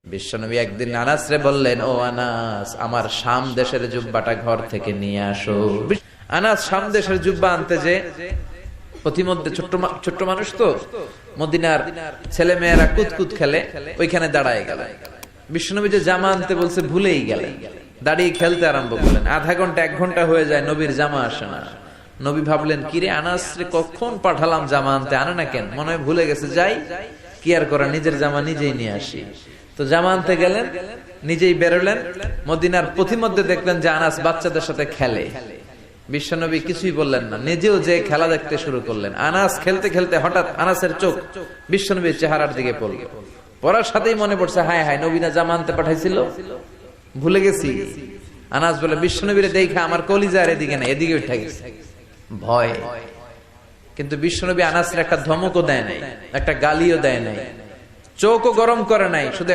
বিশ্বনবী একদিন আনাসরে বললেন, ও আনাস, আমার শাম দেশের জুব্বাটা ঘর থেকে নিয়ে আসো। আনাস শাম দেশের জুব্বা আনতে যে প্রতিমধ্যে ছোট্ট মানুষ তো, মদিনার ছেলে মেয়েরা কুতকুত খেলে, ওইখানে দাঁড়ায় গেল। বিশ্বনবী যে জামা আনতে বলছে ভুলেই গেলেন, দাঁড়িয়ে খেলতে আরম্ভ করলেন। আধা ঘন্টা 1 ঘন্টা হয়ে যায়, নবীর জামা আসে না। নবী ভাবলেন, কিরে আনাস রে কখন পাঠালাম জামা আনতে, আনে না কেন, মনে হয় ভুলে গেছে। যাই, কি আর করা, নিজের জামা নিজেই নিয়ে আসি। তো জামা আনতে গেলেন, নিজেই বেরোলেন। মদিনার পথিমধ্যে দেখলেন যে আনাস বাচ্চাদের সাথে খেলে। বিশ্বনবী কিছুই বললেন না, নিজেও যে খেলা দেখতে শুরু করলেন। আনাস খেলতে খেলতে হঠাৎ আনাসের চোখ বিশ্বনবীর চেহারার দিকে পড়ল। পড়ার সাথেই মনে পড়ছে, হায় হায়, নবী না জামা আনতে পাঠাইছিল, ভুলে গেছি। আনাস বলে, বিশ্বনবীর দেখে আমার কলিজার এদিকে না, এদিকে উঠে গেছে ভয়। কিন্তু বিশ্বনবী আনাসের একটা ধমকও দেয় নাই, একটা গালিও দেয় নাই, চোখও গরম করে নাই, শুধু